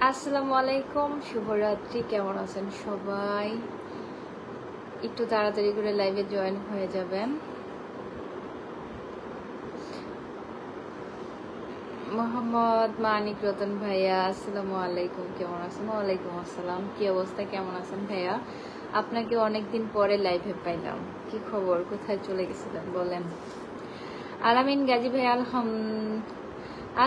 আসসালামু আলাইকুম, শুভরাত্রি। কেমন আছেন সবাই? একটু তাড়াতাড়ি করে লাইভে জয়েন হয়ে যাবেন। মোহাম্মদ মানিক রতন ভাইয়া, আসসালামু আলাইকুম, কেমন আছেন? ওয়ালাইকুম আসসালাম। কি অবস্থা, কেমন আছেন ভাইয়া? আপনাকে অনেকদিন পরে লাইভে পাইলাম। কি খবর, কোথায় চলে গেছিলেন বলেন? আলামিন গাজী ভাইয়া,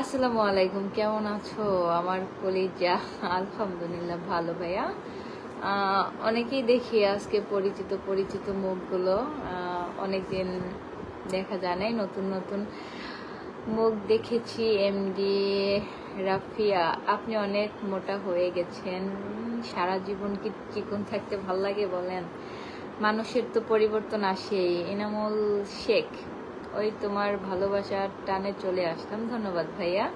আসসালামু আলাইকুম, কেমন আছো আমার কলিজা? আলহামদুলিল্লাহ ভালো ভাইয়া। অনেকেই দেখি আজকে পরিচিত পরিচিত মুখগুলো, অনেকদিন দেখা যায় নাই। নতুন নতুন মুখ দেখেছি। এমডি রাফিয়া, আপনি অনেক মোটা হয়ে গেছেন। সারা জীবন কি চিকন থাকতে ভাল লাগে বলেন? মানুষের তো পরিবর্তন আসেই। এনামুল শেখ, ওই তোমার ভালোবাসার টানে চলে আসলাম। ধন্যবাদ ভাইয়া।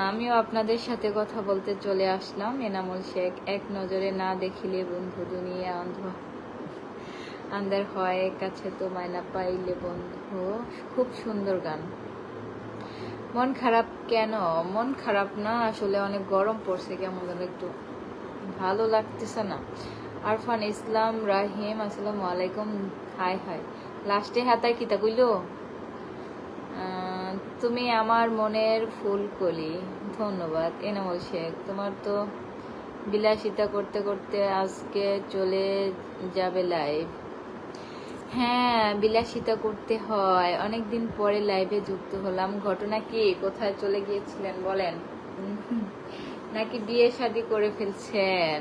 আমিও আপনাদের সাথে কথা বলতে চলে আসলাম। এনামুল শেখ, এক নজরে না দেখিলে বন্ধু দুনিয়া অন্ধ আন্দার হয়, কাছে তো মায়না পাইলে বন্ধু। খুব সুন্দর গান। মন খারাপ কেন? মন খারাপ না, আসলে অনেক গরম পড়ছে, কেমন যেন একটু ভালো লাগতেছে না। আরফান ইসলাম রাহিম, আসসালামু আলাইকুম। হাই হাই, লাস্টে হাতায় কিতা কইলো? তুমি আমার মনের ফুলকলি। ধন্যবাদ এনামুল শেখ। তোমার তো বিলাসিতা করতে করতে আজকে চলে যাবে লাইভ। হ্যাঁ, বিলাসিতা করতে হয়। অনেকদিন পরে লাইভে যুক্ত হলাম। ঘটনা কি, কোথায় চলে গিয়েছিলেন বলেন? নাকি বিয়ে শাদী করে ফেলছেন?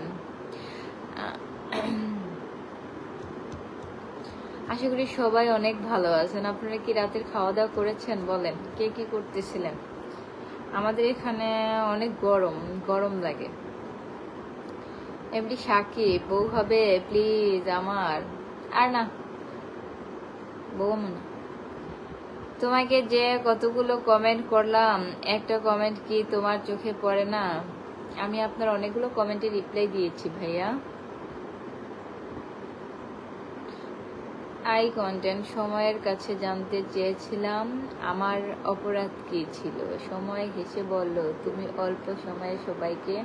আশা করি সবাই অনেক ভালো আছেন। আপনারা কি রাতের খাওয়া দাওয়া করেছেন বলেন? কে কি করতেছিলেন? আমাদের এখানে অনেক গরম, গরম লাগে। এমনি সাকিব, বউ হবে প্লিজ আমার। আর না, বউ না। তোমাকে যে কতগুলো কমেন্ট করলাম, একটা কমেন্ট কি তোমার চোখে পড়ে না? আমি আপনার অনেকগুলো কমেন্টে রিপ্লাই দিয়েছি ভাইয়া। আই কন্টেন্ট, সময়ের কাছে জানতে চেয়েছিলাম আমার অপরাধ কি ছিল। সময় হেসে বলল, তুমি অল্প সময়ে সবাইকে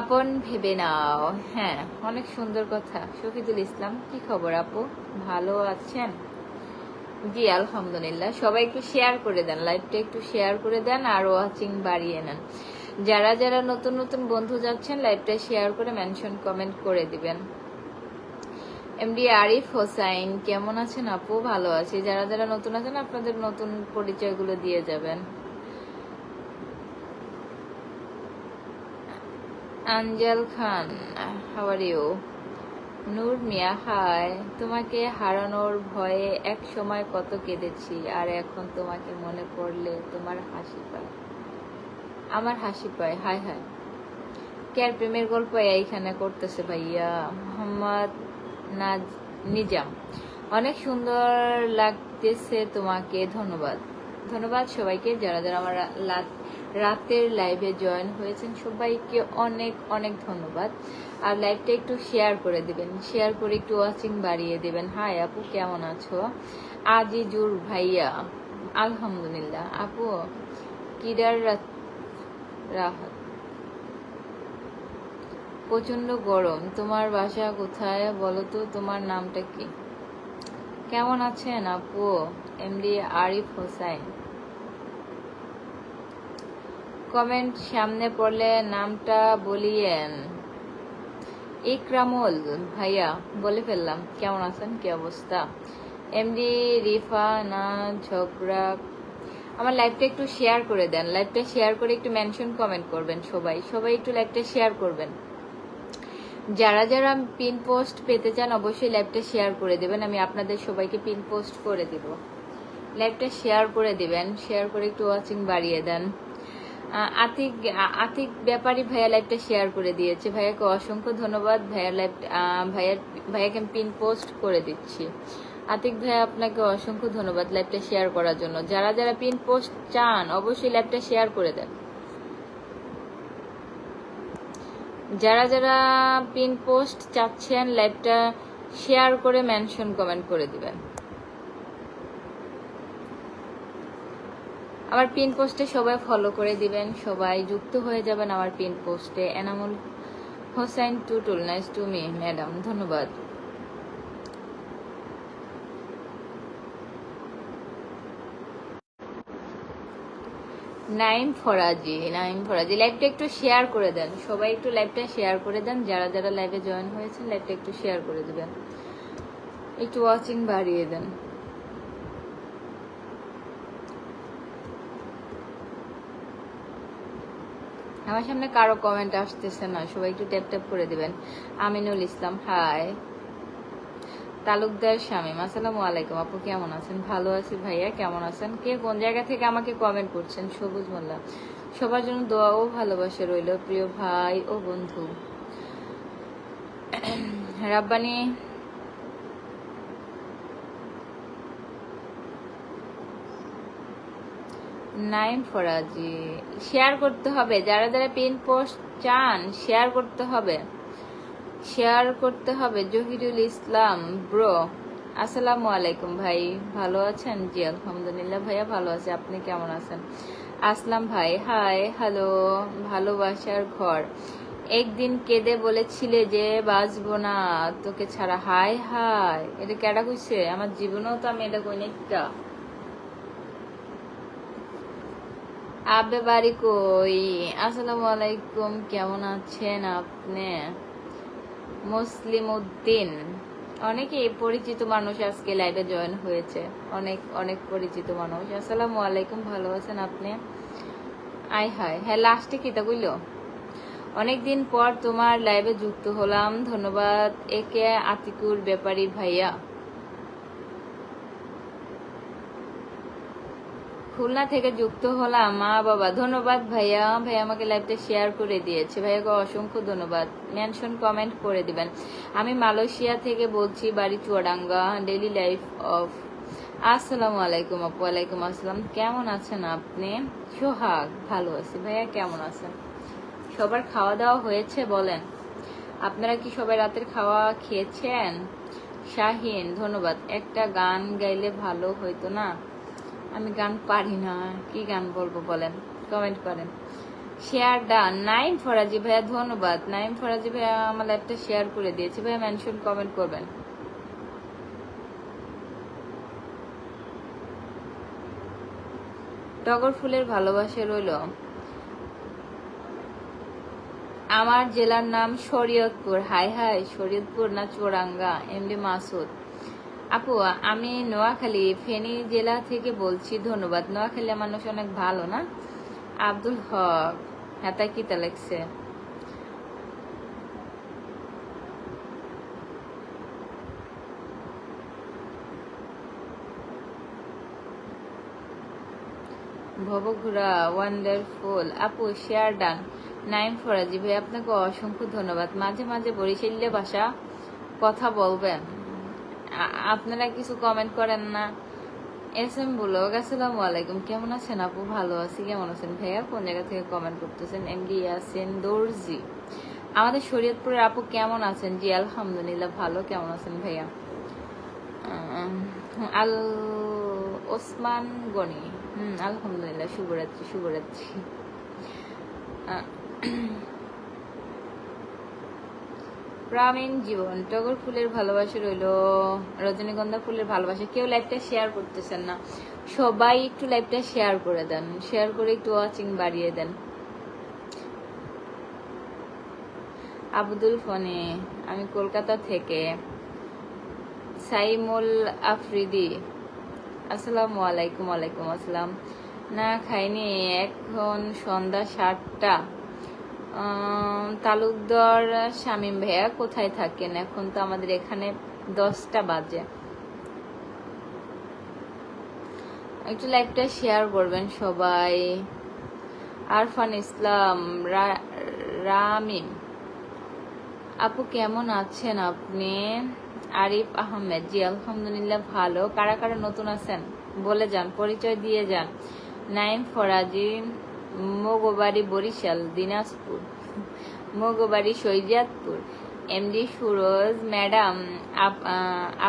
আপন ভেবে নাও। হ্যাঁ, অনেক সুন্দর কথা। শফিদুল ইসলাম, কি খবর আপু, ভালো আছেন? জি আলহামদুলিল্লাহ। সবাই একটু শেয়ার করে দেন, লাইভটা একটু শেয়ার করে দেন আর ওয়াচিং বাড়িয়ে নেন। যারা যারা নতুন নতুন বন্ধু যাচ্ছেন, লাইভটা শেয়ার করে মেনশন কমেন্ট করে দিবেন। এমডি আরিফ হোসাইন, কেমন আছেন আপু? ভালো আছি। যারা যারা নতুন আছেন, আপনাদের নতুন পরিচয়গুলো দিয়ে যাবেন। Anjal Khan, how are you? Noor Mia, hi. তোমাকে হারানোর ভয়ে এক সময় কত কেঁদেছি, আর এখন তোমাকে মনে পড়লে তোমার হাসি পায়, আমার হাসি পায়। হাই হাই, কে আর প্রেমের গল্প এইখানে করতেছে ভাইয়া? মোহাম্মদ নিজাম, অনেক সুন্দর লাগতেছে তোমাকে। ধন্যবাদ। ধন্যবাদ সবাইকে যারা যারা আমার রাতের লাইভে জয়েন হয়েছেন, সবাইকে অনেক অনেক ধন্যবাদ। আর লাইভটা একটু শেয়ার করে দিবেন, শেয়ার করে একটু ওয়াচিং বাড়িয়ে দিবেন। হাই আপু, কেমন আছো? আজিজুর ভাইয়া, আলহামদুলিল্লাহ। আপু কিরার রাহাত, প্রচন্ড গরম। তোমার বাসা কোথায় বলো তো? তোমার নামটা কি? কেমন আছেন আপু? এমডি আরিফ হোসাইন, কমেন্ট সামনে পড়লে নামটা বলিয়েন। ইকরামুল ভাইয়া, বলে ফেললাম। কেমন আছেন, কি অবস্থা? এমডি রিফা না ঝগড়া। আমার লাইভটা একটু শেয়ার করে দেন, লাইভটা শেয়ার করে একটু মেনশন কমেন্ট করবেন। সবাই সবাই একটু লাইভটা শেয়ার করবেন। যারা যারা পিন পোস্ট পেতে চান, অবশ্যই লাইভটা শেয়ার করে দেবেন। আমি আপনাদের সবাইকে পিন পোস্ট করে দিব। লাইভটা শেয়ার করে দিবেন, শেয়ার করে একটু ওয়াচিং বাড়িয়ে দেন। আতিক ব্যাপারী ভাইয়া লাইভটা শেয়ার করে দিয়েছে। ভাইয়াকে অসংখ্য ধন্যবাদ। ভাইয়াকে আমি পিন পোস্ট করে দিচ্ছি। আতিক ভাইয়া, আপনাকে অসংখ্য ধন্যবাদ লাইভটা শেয়ার করার জন্য। যারা যারা পিন পোস্ট চান, অবশ্যই লাইভটা শেয়ার করে দেন। যারা যারা পিন পোস্ট চাচ্ছেন, লাইভটা শেয়ার করে মেনশন কমেন্ট করে দিবেন। আমার পিন পোস্টে সবাই ফলো করে দিবেন, সবাই যুক্ত হয়ে যাবেন আমার পিন পোস্টে। Enamul Hossain Tutul, nice to me madam, ধন্যবাদ। নাইম ফরাজি, লাইভটা একটু শেয়ার করে দেন সবাই, একটু লাইভটা শেয়ার করে দেন, যারা যারা লাইভে জয়েন হয়েছেন লাইভটা একটু শেয়ার করে দিবেন, একটু ওয়াচিং বাড়িয়ে দেন। আমার সামনে কারো কমেন্ট আসতেছে না, সবাই একটু ট্যাপ ট্যাপ করে দিবেন। আমিনুল ইসলাম, হাই। তালুকদার শামীম, আসসালামু আলাইকুম আপু, কেমন আছেন? ভালো আছি ভাইয়া, কেমন আছেন? কে কোন জায়গা থেকে আমাকে কমেন্ট করছেন? সবুজ মোল্লা, সবার জন্য দোয়া ও ভালোবাসা রইল প্রিয় ভাই ও বন্ধু। রাব্বানি, নাইম ফরাজি, শেয়ার করতে হবে, যারা যারা পিন পোস্ট চান শেয়ার করতে হবে, শেয়ার করতে হবে। জহিরুল ইসলাম ব্রো, আসসালামু আলাইকুম ভাই, ভালো আছেন? জি আলহামদুলিল্লাহ ভাইয়া ভালো আছে, আপনি কেমন আছেন? আসলাম ভাই, হাই হ্যালো। ভালোবাসার ঘর, একদিন কেঁদে বলেছিলে যে বাঁচবো না তোকে ছাড়া, হাই হাই, এটা কেডা কইছে? আমার জীবনেও তো আমি এটা কই না। আবে বাড়ি কই? আসসালামু আলাইকুম, কেমন আছেন আপনি? মুসলিম উদ্দিন, অনেকে পরিচিত মানুষ আজকে লাইভে জয়েন হয়েছে, অনেক অনেক পরিচিত মানুষ। আসসালামু আলাইকুম, ভালো আছেন আপনি? আই হাই, হ্যাঁ লাস্টে কি তা কইলো? অনেকদিন পর তোমার লাইভে যুক্ত হলাম, ধন্যবাদ। একে আতিকুর ব্যাপারী ভাইয়া, খুলনা থেকে যুক্ত হলাম, মা বাবা, ধন্যবাদ ভাইয়া। ভাইয়া আমাকে লাইভটা শেয়ার করে দিয়েছে, ভাইয়াকে অসংখ্য ধন্যবাদ। মেনশন কমেন্ট করে দিবেন। আমি মালয়েশিয়া থেকে বলছি, বাড়ি চুয়াডাঙ্গা, ডেইলি লাইফ অফ। আসসালামু আলাইকুম আপু। ওয়ালাইকুম আসসালাম, কেমন আছেন আপনি? সোহাগ, ভালো আছি ভাইয়া, কেমন আছেন? সবার খাওয়া দাওয়া হয়েছে বলেন, আপনারা কি সবাই রাতের খাওয়া খেয়েছেন? শাহিন, ধন্যবাদ। একটা গান গাইলে ভালো হইতো না? আমি গান পারি না, কি গান বলবো বলেন, কমেন্ট করেন। শেয়ার ডান, নাইম ফরাজি ভাইয়া, ধন্যবাদ। নাইম ফরাজি ভাইয়া আমার লাইভটা শেয়ার করে দিয়েছে, ভাইয়া মেনশন কমেন্ট করবেন। টগর ফুলের ভালোবাসা রইল। আমার জেলার নাম শরীয়তপুর, হাই হাই, শরীয়তপুর না চুয়াডাঙ্গা? এমডি মাসুদ, আপু আমি নোয়াখালী ফেনী জেলা থেকে বলছি, ধন্যবাদ। নোয়াখালী মানুষ অনেক ভালো না? আব্দুল হক, হাতা কিতা লেখছে? ভবঘুরা, ওয়ান্ডারফুল আপু, শেয়ার ডান। নাইম ফরাজি ভাই, আপনাকে অসংখ্য ধন্যবাদ। মাঝে মাঝে বরিশালে ভাষা কথা বলবেন, আপনারা কিছু কমেন্ট করেন না। এস এম ব্লগ, আসসালামু আলাইকুম, কেমন আছেন আপু? ভালো আছি, কেমন আছেন ভাইয়া? কোন জায়গা থেকে কমেন্ট করতেছেন? এমডি ইয়াসিন দর্জি, আমাদের শরীয়তপুরের আপু কেমন আছেন? জি আলহামদুলিল্লাহ ভালো, কেমন আছেন ভাইয়া? আল ওসমান গনি, আলহামদুলিল্লাহ, শুভরাত্রি শুভরাত্রি। প্রামীণ জীবন, টগর ফুলের ভালোবাসা রইল। রজনীগন্ধা ফুলের ভালোবাসা, কেউ লাইভটা শেয়ার করতেছেন না, সবাই একটু লাইভটা শেয়ার করে দেন, শেয়ার করে একটু ওয়াচিং বাড়িয়ে দেন। আব্দুল ফনি, আমি কলকাতা থেকে। সাইমুল আফ্রিদি, আসসালামু আলাইকুম। ওয়ালাইকুম আসসালাম। না খাইনি, এখন সন্ধ্যা 7টা। তালুকদার শামীম ভাইয়া, কোথায় থাকেন? এখন তো আমাদের এখানে 10টা বাজে। একটু লাইভটা শেয়ার করবেন সবাই। আরফান ইসলাম, রামিম, আপু কেমন আছেন আপনি? আরিফ আহমেদ, জি আলহামদুলিল্লাহ ভালো। কারা কারা নতুন আছেন বলে যান, পরিচয় দিয়ে যান। নাইম ফরাজি, মগবাড়ি বরিশাল দিনাজপুর, মগবাড়ি শৈজাদপুর। এমডি সুরজ, ম্যাডাম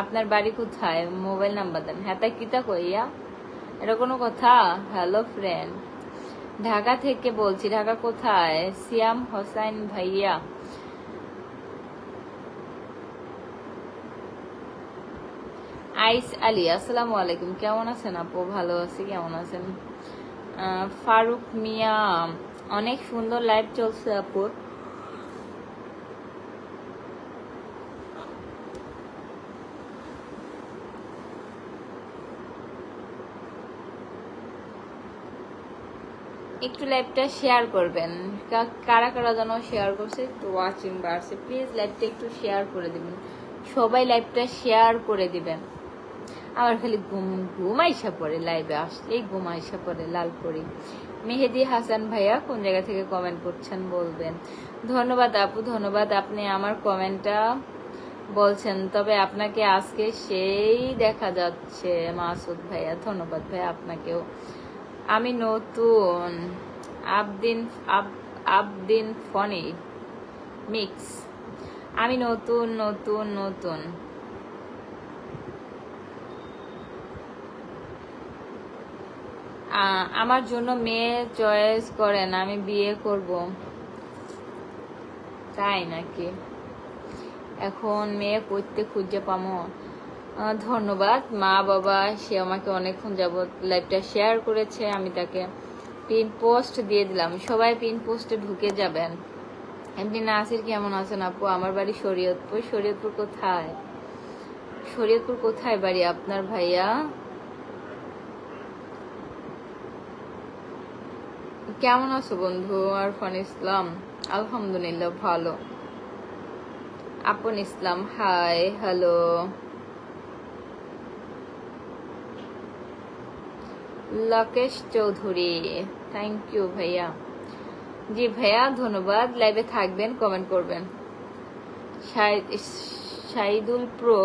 আপনার বাড়ি কোথায়? মোবাইল নাম্বার দেন। হ্যাঁ তাই কিতা কইয়া, এটা কোনো কথা? হ্যালো ফ্রেন্ড, ঢাকা থেকে বলছি। ঢাকা কোথায়? সিয়াম হোসাইন ভাইয়া। আইস আলী, আসসালামু আলাইকুম। কেমন আছেন আপু? ভালো আছি, কেমন আছেন? ফারুক মিয়া, অনেক সুন্দর লাইভ চলছে আপু। একটু লাইভটা শেয়ার করবেন, কারা কারা যেন শেয়ার করছে, একটু ওয়াচিং বাড়ছে, প্লিজ লাইভটা একটু শেয়ার করে দিবেন, সবাই লাইভটা শেয়ার করে দিবেন। আমার খালি ঘুম আইসা পড়ে, লাইভে আসলেই ঘুম আইসা পড়ে, লাল পরি। মেহেদি হাসান ভাইয়া কোন জায়গা থেকে কমেন্ট করছেন বলবেন। ধন্যবাদ আপু, ধন্যবাদ, আপনি আমার কমেন্টটা বলছেন, তবে আপনাকে আজকে সেই দেখা যাচ্ছে। মাসুদ ভাইয়া, ধন্যবাদ ভাইয়া আপনাকেও। আমি নতুন। আবদিন ফনি মিক্স। আমি নতুন নতুন নতুন। আমার জন্য মেয়ে চয়েস করেন, আমি বিয়ে করব। তাই নাকি? এখন মেয়ে করতে খুঁজে পামো? ধন্যবাদ। মা বাবা সে আমাকে অনেকক্ষণ যাবত লাইভটা শেয়ার করেছে, আমি তাকে পিন পোস্ট দিয়ে দিলাম, সবাই পিন পোস্টে ঢুকে যাবেন। এমনি নাসির কেমন আছেন আপু? আমার বাড়ি শরীয়তপুর। শরীয়তপুর কোথায়? শরীয়তপুর কোথায় বাড়ি আপনার ভাইয়া? কেমন আছো বন্ধু? আরফান ইসলাম, আলহামদুলিল্লাহ ভালো। Apon Islam, hi, hello. Lokesh Chowdhury, thank you ভাইয়া। জি ভাইয়া, ধন্যবাদ। লাইভে থাকবেন, কমেন্ট করবেন। শাহিদুল প্রো,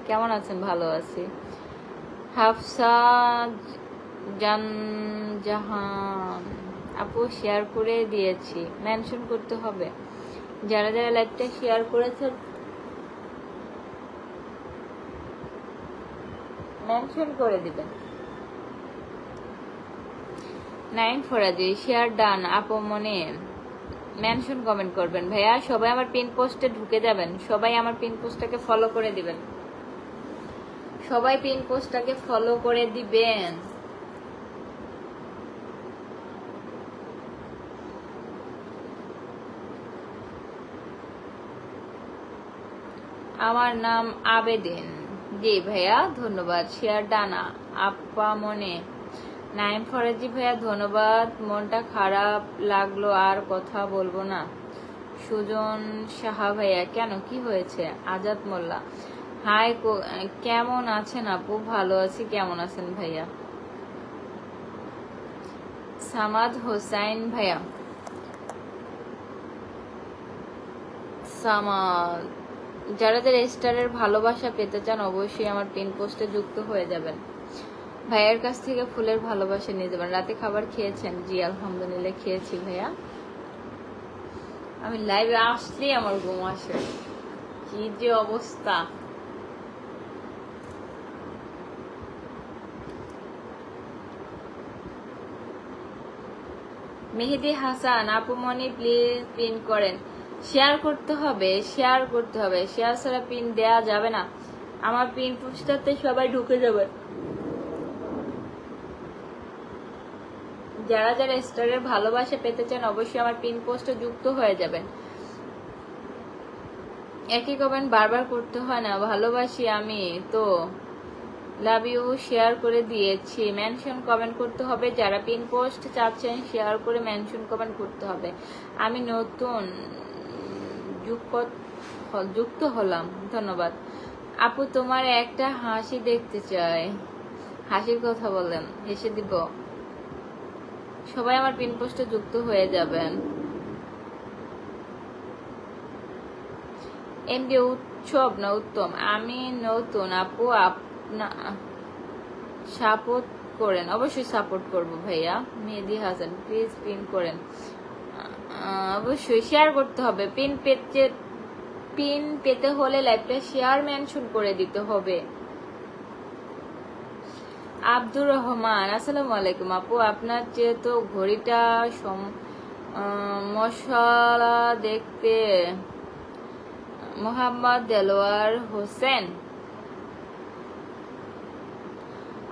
কেমন আছেন? ভালো আছি। হাফসা জাহান আপু, শেয়ার করে দিয়েছি, মেনশন করতে হবে। যারা যারা লাইভটা শেয়ার করেছেন মেনশন করে দিবেন। নাইম ফরাজি, শেয়ার ডান আপু, মনে মেনশন কমেন্ট করবেন ভাইয়া। সবাই আমার পিন পোস্টে ঢুকে যাবেন, সবাই আমার পিন পোস্টটাকে ফলো করে দিবেন, সবাই পিন পোস্টটাকে ফলো করে দিবেন। আমার নাম আবেদিন। জি ভাইয়া, ধন্যবাদ। শেয়ার ডানা আপা মনে। নাইম ফরাজি ভাইয়া, ধন্যবাদ। মনটা খারাপ লাগলো, আর কথা বলবো না। সুজন সাহা ভাইয়া, কেন, কি হয়েছে? আজাদ মোল্লা, হাই, কেমন আছেন আপু? ভালো আছি, কেমন আছেন ভাইয়া? সামাদ হোসাইন ভাইয়া, সামাদ, যারা যারা স্টারের ভালোবাসা পেতে চান অবশ্যই আমার পিন পোস্টে যুক্ত হয়ে যাবেন। ভাইয়ের কাছ থেকে ফুলের ভালোবাসা নিয়ে যাবেন। রাতে খাবার খেয়েছেন? জি আলহামদুলিল্লাহ খেয়েছি ভাইয়া। আমি লাইভে আসলেই আমার ঘুম আসে, কি যে অবস্থা। মেহেদি হাসান আপু মনি, প্লিজ পিন করেন। শেয়ার করতে হবে, শেয়ার করতে হবে, শেয়ার ছাড়া পিন দেয়া যাবে না। আমার পিন পোস্টারতে সবাই ঢুকে যাবে। যারা যারা স্টারের ভালোবাসা পেতে চান অবশ্যই আমার পিন পোস্টে যুক্ত হয়ে যাবেন। একই কমেন্ট বারবার করতে হয় না, ভালোবাসি আমি তো, লাভ ইউ, শেয়ার করে দিয়েছি। মেনশন কমেন্ট করতে হবে, যারা পিন পোস্ট চাচ্ছেন শেয়ার করে মেনশন কমেন্ট করতে হবে। আমি নতুন যুক্ত হলাম, ধন্যবাদ আপু। তোমার একটা হাসি দেখতে চাই, হাসির কথা বলেন, হেসে দিব। সবাই আমার পিন পোস্টে যুক্ত হয়ে যাবেন। এমডি উৎসব না উত্তম, আমি নতুন আপু, সাপোর্ট করেন, অবশ্যই সাপোর্ট করব ভাইয়া। মেহেদি হাসান, প্লিজ পিন করেন। অবশ্যই শেয়ার করতে হবে, পিন পেতে হলে লাইভটা শেয়ার মেনশন করে দিতে হবে। আব্দুর রহমান, আসসালামু আলাইকুম আপু। আপনার চেয়ে তো ঘড়িটা মশলা দেখতে। মোহাম্মদ দেলোয়ার হোসেন,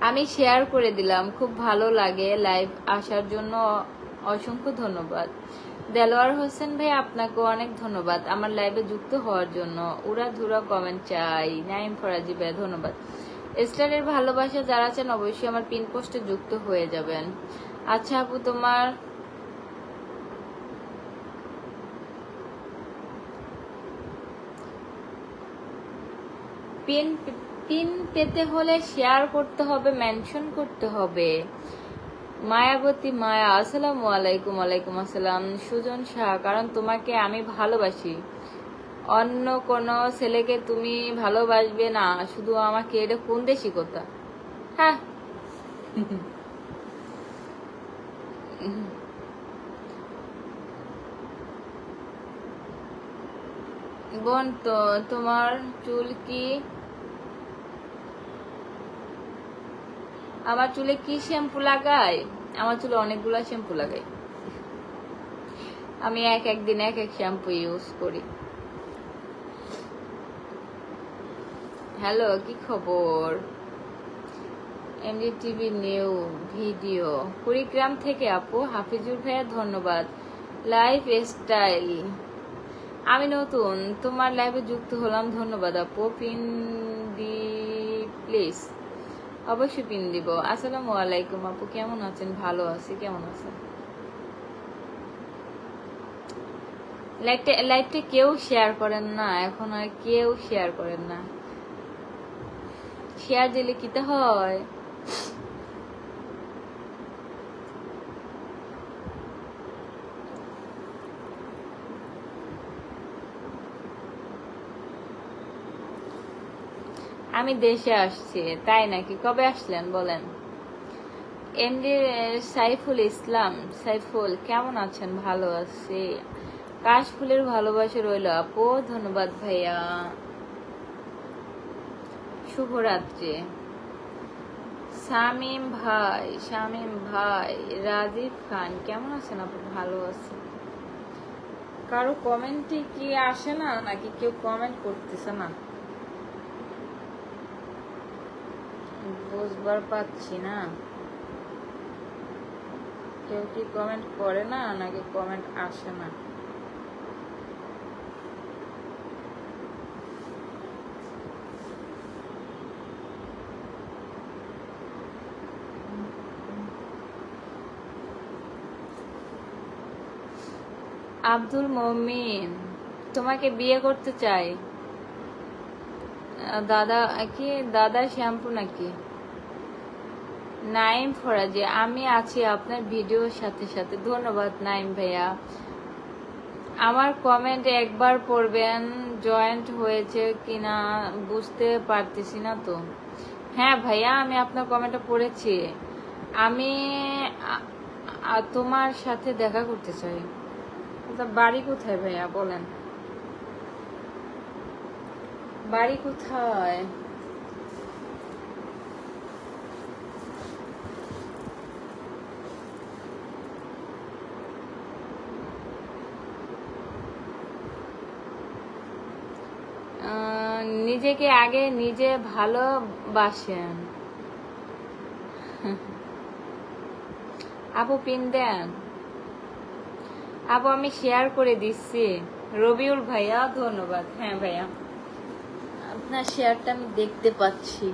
আমি শেয়ার করে দিলাম, খুব ভালো লাগে। লাইভ আসার জন্য অসংখ্য ধন্যবাদ। দেলোয়ার হোসেন ভাই, আপনাকে অনেক ধন্যবাদ আমার লাইভে যুক্ত হওয়ার জন্য। উড়াধুরা কমেন্ট চাই। নাইম ফরাজি ভাই ধন্যবাদ। স্টারের ভালোবাসা যারা আছেন অবশ্যই আমার পিন পোস্টে যুক্ত হয়ে যাবেন। আচ্ছা আপু, তোমার পিন পিন পেতে হলে শেয়ার করতে হবে, মেনশন করতে হবে। মায়াবতী মায়া, আসসালামু আলাইকুম। ওয়ালাইকুম আসসালাম। সুজন শাহ, কারণ তোমাকে আমি ভালোবাসি, অন্য কোন ছেলেকে তুমি ভালোবাসবে না, শুধু আমাকে। এটা কোন দেশি কথা? হ্যাঁ, বোন তো তোমার চুল কি, আমার চুলে কি শ্যাম্পু লাগাই? আমার চুলে অনেকগুলা শ্যাম্পু লাগাই, আমি একদিন এক শ্যাম্পু ইউজ করি। হ্যালো, কি খবর? এমডিটিভি নিউ ভিডিও কুড়িগ্রাম থেকে আপু। হাফিজুর ভাইয়া ধন্যবাদ। লাইফ স্টাইল, আমি নতুন, তোমার লাইভে যুক্ত হলাম, ধন্যবাদ আপু। Pin the please. অবশ্যই পিন দিব। আসসালামু আলাইকুম আপু, কেমন আছেন? ভালো আছি, কেমন আছেন? লাইভটা কেউ শেয়ার করেন না, এখন আর কেউ শেয়ার করেন না। শেয়ার দিলে কিতে হয়? আমি দেশে আসছি। তাই নাকি? কবে আসলেন বলেন? এমডি সাইফুল ইসলাম, সাইফুল কেমন আছেন? ভালো আছি। কাশফুলের ভালোবাসা রইল আপু, ধন্যবাদ ভাইয়া। শুভরাত্রি। শামিম ভাই, রাজীব খান কেমন আছেন আপু? ভালো আছে। কারো কমেন্টে কি আসে না, নাকি কেউ কমেন্ট করতেছে না? বুঝবার পাচ্ছি না, কেউ কি কমেন্ট করে না, নাকি কমেন্ট আসে না? আব্দুল মমিন, তোমাকে বিয়ে করতে চাই। দাদা কি দাদা শ্যাম্পু নাকি? নাইম ফরাজি, আমি আছি আপনার ভিডিওর সাথে সাথে। ধন্যবাদ নাইম ভাইয়া। আমার কমেন্ট একবার পড়বেন, জয়েন্ট হয়েছে কিনা বুঝতে পারতেছি না তো। হ্যাঁ ভাইয়া, আমি আপনার কমেন্টটা পড়েছি। আমি তোমার সাথে দেখা করতে চাই। বাড়ি কোথায় ভাইয়া বলেন? বাড়ি কোথায়? নিজেকে আগে নিজে ভালোবাসেন। আপু পিন দেন। আপু আমি শেয়ার করে দিচ্ছি। রবিউল ভাইয়া ধন্যবাদ। হ্যাঁ ভাইয়া, আপনার শেয়ারটা আমি দেখতে পাচ্ছি।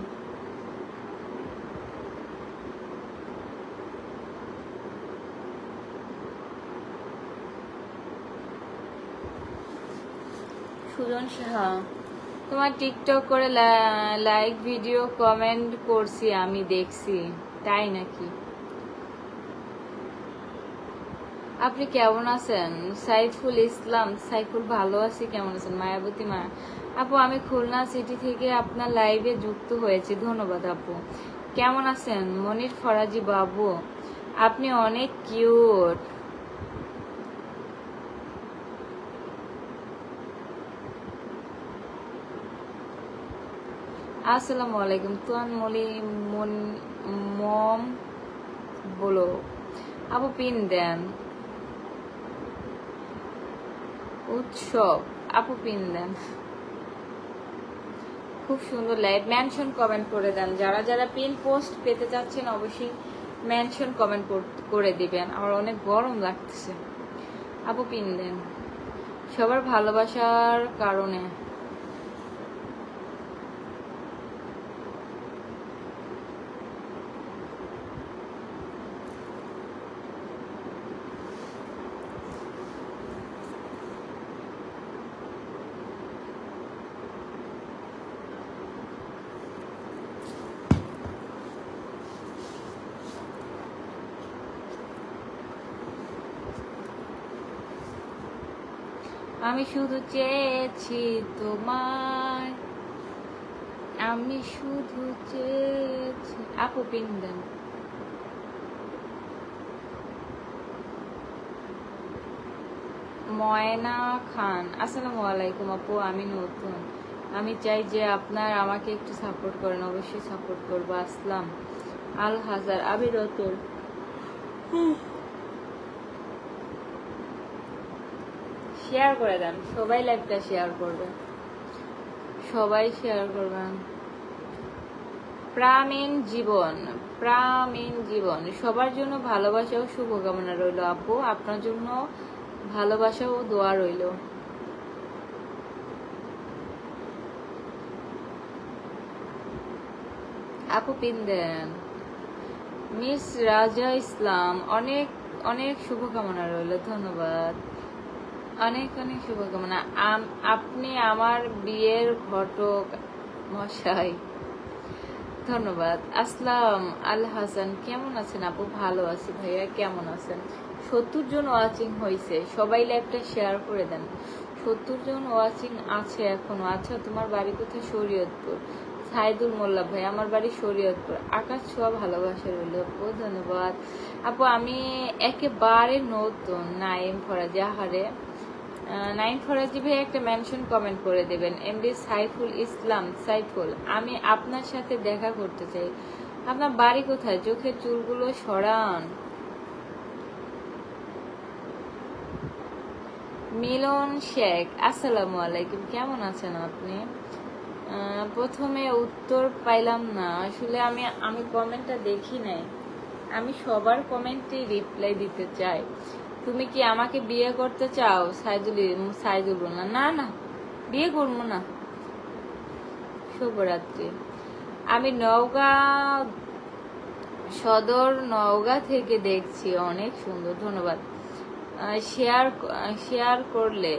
সুজন সাহা, তোমার টিকটক করে লাইক ভিডিও কমেন্ট করছি, আমি দেখছি। তাই নাকি? আপনি কেমন আছেন? সাইফুল ইসলাম, সাইফুল ভালো আছি, কেমন আছেন? মায়াবতী মা, আপু আমি খুলনা সিটি থেকে আপনার লাইভে যুক্ত হয়েছি, ধন্যবাদ আপু। কেমন আছেন? মনির ফরাজি বাবু, আপনি অনেক কিউট। আসসালামু আলাইকুম। তুয়ান মলি মম বলো আপু পিন দেন। উৎসব আপু পিন দেন। খুব সুন্দর লাইট। মেনশন কমেন্ট করে দেন। যারা যারা পিন পোস্ট পেতে চাচ্ছেন অবশ্যই মেনশন কমেন্ট করে দিবেন। আমার অনেক গরম লাগতেছে। আপু পিন দেন সবার ভালোবাসার কারণে। আমি শুধু চেয়েছি তোমায়, আমি শুধু চেয়েছি। আপু পিন দেন। ময়না খান আসসালামু আলাইকুম আপু, আমি নতুন, আমি চাই যে আপনার আমাকে একটু সাপোর্ট করেন। অবশ্যই সাপোর্ট করবো। আসলাম আল হাজার আবিরতর। শেয়ার করে দেন সবাই, লাইভটা শেয়ার করবেন, সবাই শেয়ার করবেন। প্রাণীন জীবন, প্রাণীন জীবন সবার জন্য ভালোবাসা ও শুভকামনা রইল আপু, আপনার জন্য ভালোবাসা ও দোয়া রইল। আপু পিন দেন। মিস রাজা ইসলাম অনেক অনেক শুভকামনা রইল, ধন্যবাদ। অনেক অনেক শুভকামনা। আপনি আমার বিয়ের ঘটক মশাই, ধন্যবাদ। আসলাম আল হাসান কেমন আছেন আপু? ভালো আছি ভাইয়া, কেমন আছেন? 70 জন ওয়াচিং হয়েছে, সবাই লাইভটা শেয়ার করে দেন। 70 জন ওয়াচিং আছে এখনো। আচ্ছা তোমার বাড়ি কোথায়? শরীয়তপুর। সাইদুল মোল্লা ভাই আমার বাড়ি শরীয়তপুর। আকাশ ছোঁয়া ভালোবাসা রইল আপু, ধন্যবাদ। আপু আমি একেবারে নতুন। নাইম ফরাজি, আহারে নাইম ফরাজি ভাই একটা মেনশন কমেন্ট করে দেবেন। এমডি সাইফুল ইসলাম সাইফুল, আমি আপনার সাথে দেখা করতে চাই। আপনার বাড়ি কোথায়? চোখের চুলগুলো সরান। মিলন শেখ আসসালামু আলাইকুম, কেমন আছেন আপনি? প্রথমে উত্তর পাইলাম না আসলে, আমি কমেন্টটা দেখি নাই। আমি সবার কমেন্টে রিপ্লাই দিতে চাই। তুমি কি আমাকে বিয়ে করতে চাও? সাইদুল বললাম না না, বিয়ে করবো না। শুভরাত্রি। আমি নওগাঁ সদর, নওগাঁ থেকে দেখছি। অনেক সুন্দর, ধন্যবাদ। শেয়ার করলে।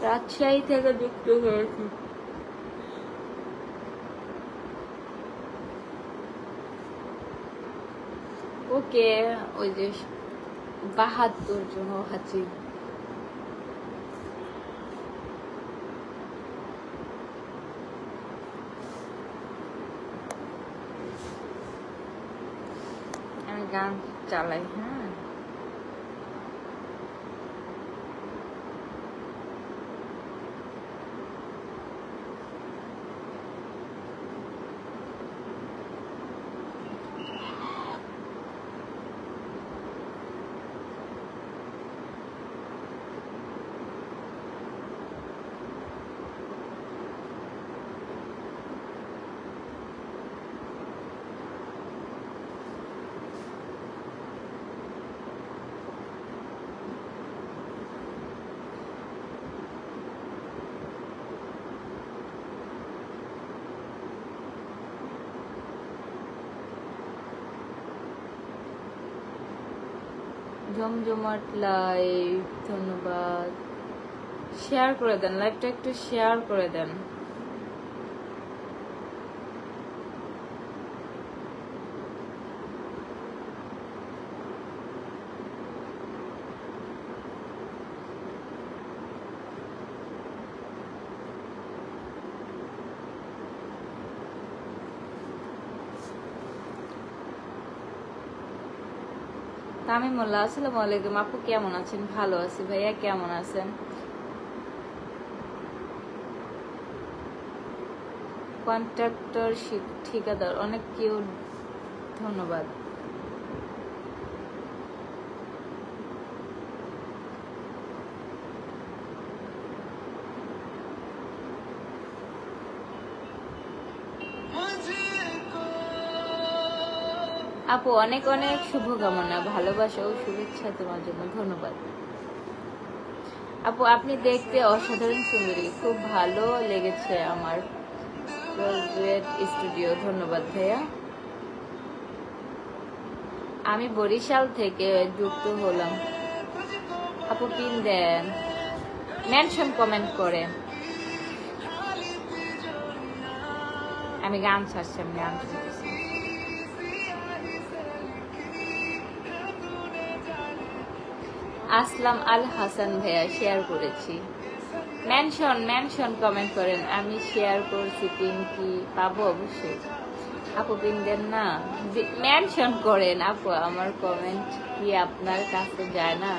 রাজশাহী থেকে যুক্ত হয়েছি। ওকে, ওই যে 72 জন আছে। আমি গান চালাই, হ্যাঁ। জমজমাট লাইভ, ধন্যবাদ। শেয়ার করে দেন লাইভটা, একটু শেয়ার করে দেন। তামিম মোল্লা আসসালামু আলাইকুম আপু, কেমন আছেন? ভালো আছি ভাইয়া, কেমন আছেন? কন্ট্রাক্টর ঠিকাদার, অনেক কিউট, ধন্যবাদ। আপু অনেক অনেক শুভকামনা, ভালোবাসা ও শুভেচ্ছা তোমার জন্য, ধন্যবাদ। আপু আপনি দেখতে অসাধারণ সুন্দরী, খুব ভালো লেগেছে আমার। রোজওয়েট স্টুডিও, ধন্যবাদ ভাইয়া। আমি বরিশাল থেকে যুক্ত হলাম। আপু পিন দেন, মেনশন কমেন্ট করেন। আমি গান ছাড়ছি, আমি গান শুনতেছি। আসলাম আল হাসান ভাইয়া শেয়ার করেছি, মেনশন কমেন্ট করেন। আমি শেয়ার করছি, পিন কি পাবো? অবশ্যই। আপু পিন দেন না, মেনশন করেন। আপু আমার কমেন্ট কি আপনার কাছে যায় না?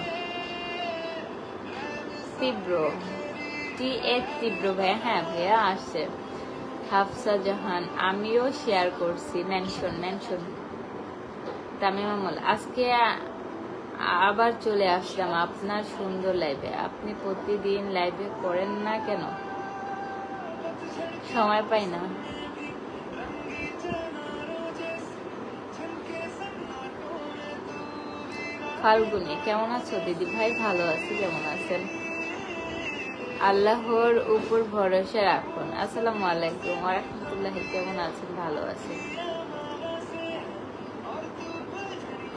তীব্র তীব্র ভাইয়া, হ্যাঁ ভাইয়া আসছে। হাফসা জাহান, আমিও শেয়ার করছি, মেনশন। তামিম আমল, আজকে আবার চলে আসলাম আপনার সুন্দর লাইভে। আপনি প্রতিদিন লাইভে করেন না কেন? সময় পাই না। ফাল্গুনি, কেমন আছো দিদি ভাই? ভালো আছি, কেমন আছেন? আল্লাহর উপর ভরসা রাখুন। আসসালামু আলাইকুম ওয়া রাহমাতুল্লাহি, কেমন আছেন? ভালো আছেন।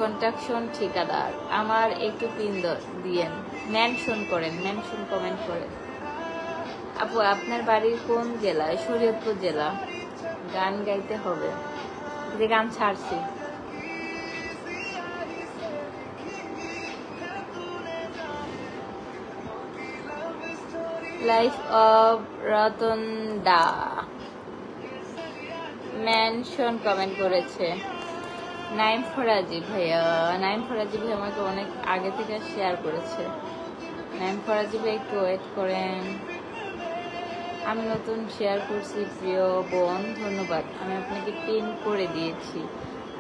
কন্ট্রাকশন ঠিকাদার, আমার একটু পিন দিয়েন, মেনশন করেন, মেনশন কমেন্ট করেন। আপু আপনার বাড়ির কোন জেলায়? শরীয়তপুর জেলা। গান গাইতে হবে, যে গান ছাড়ছি। Life of Ratan da, mention comment করেছে। নাইম ফরাজি ভাইয়া, নাইম ফরাজি ভাই আমাকে অনেক আগে থেকে শেয়ার করেছে। নাইম ফরাজি ভাই একটু ওয়েট করেন। আমি নতুন শেয়ার করছি, প্রিয় বোন, ধন্যবাদ। আমি আপনাকে পিন করে দিয়েছি।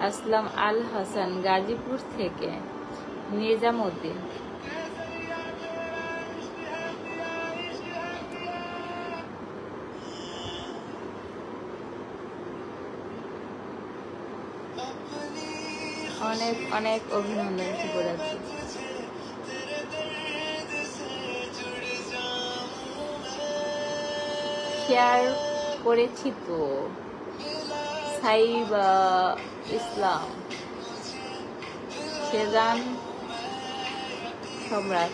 আসলাম আল হাসান, গাজীপুর থেকে। নিজামউদ্দিন, অনেক অনেক অভিনন্দন, শুভরাত্রি। শেয়ার করেছি তো। সাইবা ইসলাম, সেজান সম্রাট,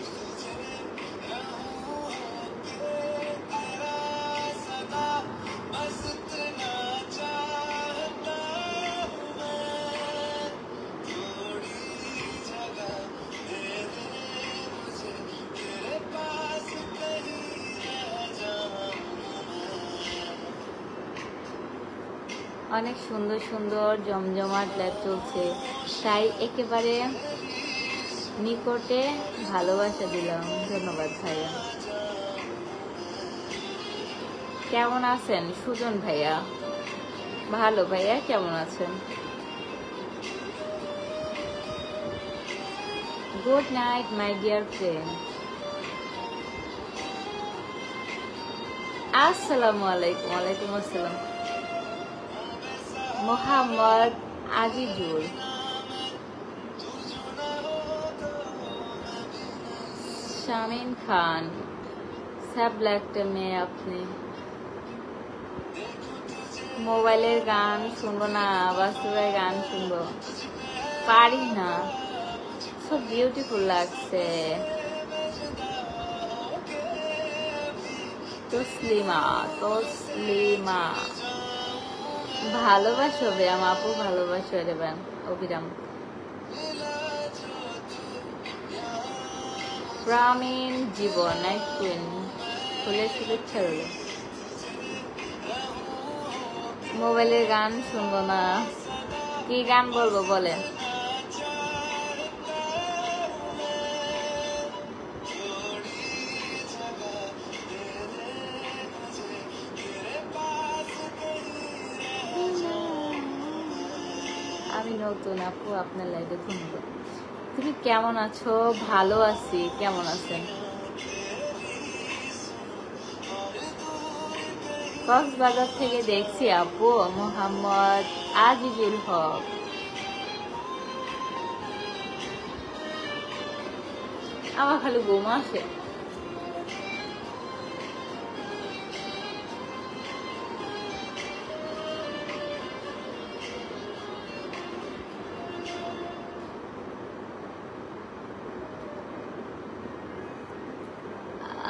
অনেক সুন্দর সুন্দর জমজমাট লাইভ চলছে, তাই একেবারে নিকটে ভালোবাসা দিলাম, ধন্যবাদ ভাইয়া। কেমন আছেন সুজন ভাইয়া? ভালো ভাইয়া, কেমন আছেন? Good night my dear friend. আসসালামু আলাইকুম। ওয়ালাইকুম আসসালাম। মোহাম্মদ আজিজুল, শামিন খান, স্যাবলা একটা মেয়ে আপনি। মোবাইলের গান শুনবো না, বাস্তবের গান শুনবো, পারি না। সব বিউটিফুল লাগছে। তসলিমা, ভালোবাসো ব্যায়াম আপু, ভালোবাসো রে ব্যায়াম। অবিরাম, গ্রামীণ জীবন, নাইট কুইন, ফুলের শুভেচ্ছা রইল। মোবাইলের গান শুনবো না, কি গান বলবো বলেন? আমি নতুন আপু আপনার লাইভে, ধন্যবাদ। তুমি কেমন আছো? ভালো আছি, কেমন আছেন? কক্সবাজার থেকে দেখছি আপু, মোহাম্মদ আজিজুল হক। আমার খালি ঘুম আসে।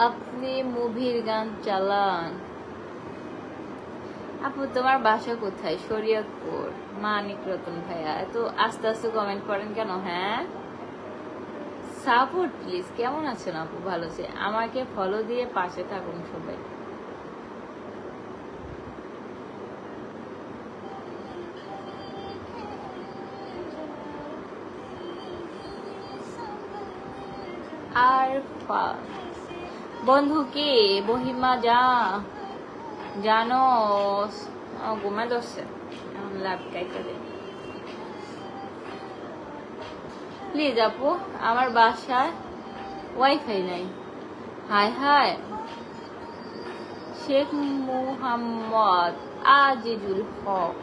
আপনি মুভির গান চালান। আপু তোমার বাসা কোথায়? শরীয়তপুর। মানিক রতন ভাইয়া, এত আস্তে আস্তে কমেন্ট করেন কেন? হ্যাঁ, সাপোর্ট প্লিজ। কেমন আছেন আপু? ভালো আছে। আমাকে ফলো দিয়ে পাশে থাকুন সবাই। আর বন্ধু কি বহিমা জানো ঘুমে ধরছে, এখন লাভ কাইটা দে প্লিজ আপু। আমার বাসায় ওয়াইফাই নাই। Hi hi. শেখ মুহাম্মদ আজিজুল হক।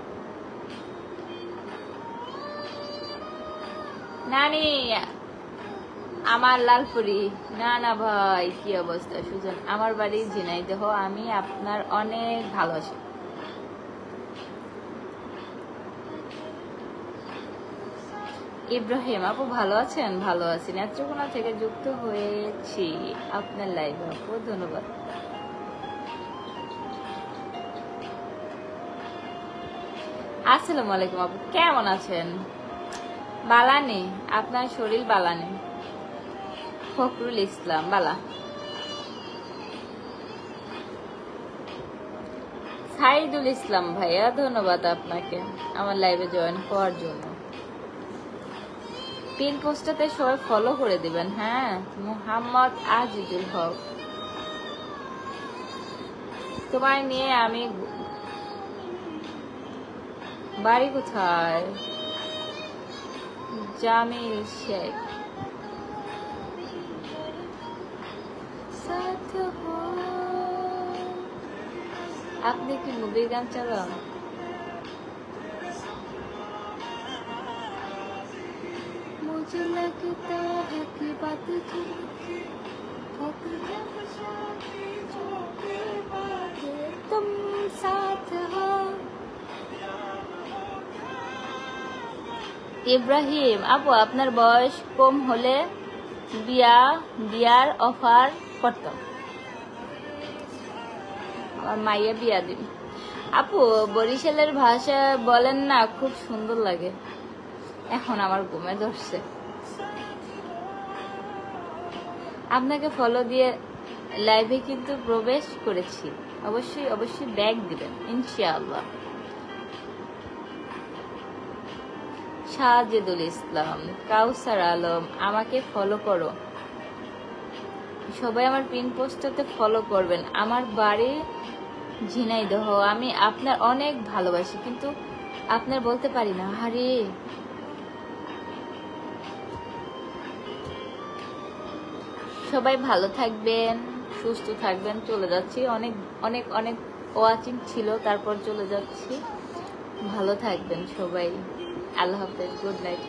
নানি আমার লালপুরি। না না ভাই, কি অবস্থা সুজন? আমার বাড়ি ঝিনাইদহ। আমি আপনার অনেক ভালোবাসি। ইব্রাহিম আপু ভালো আছেন? ভালো আছি। নেত্রকোনা থেকে যুক্ত হয়েছি আপনার লাইভে আপু, ধন্যবাদ। আসসালামু আলাইকুম আপু, কেমন আছেন? বালানি, আপনার শরীর বালানি। ফখরুল ইসলাম বালা। সাইদুল ইসলাম ভাইয়া, ধন্যবাদ আপনাকে আমার লাইভে জয়েন হওয়ার জন্য। পিন পোস্টটাতে সবাই ফলো করে দিবেন। হ্যাঁ, মোহাম্মদ আজিজুল হক। তোমায় নিয়ে আমি বাড়ি কোথায়? জামিল শেখ। আপনি কি মুভির গান চালান? मुझे लगता है कि बात तुम साथ हो। ইব্রাহিম আপু, আপনার বয়স কম হলে বিয়ার অফার করতাম। আমার মাইয়া বিয়া দিন। আপু বরিশালের ভাষা বলেন না, খুব সুন্দর লাগে। এখন আমার ঘুমে ধরছে। আপনাকে ফলো দিয়ে লাইভে কিন্তু প্রবেশ করেছি। অবশ্যই অবশ্যই ব্যাগ দিবেন ইনশাআল্লাহ। সাজেদুল ইসলাম, কাউসার আলম, আমাকে ফলো করো। সবাই আমার পিন পোস্টটাতে ফলো করবেন। আমার বাড়ি ঝিনাইদহ। আমি আপনার অনেক ভালোবাসি, কিন্তু আপনার বলতে পারি না। আরে সবাই ভালো থাকবেন, সুস্থ থাকবেন। চলে যাচ্ছি, অনেক অনেক অনেক ওয়াচিং ছিল, তারপর চলে যাচ্ছি। ভালো থাকবেন সবাই। আল্লাহ হাফেজ, গুড নাইট।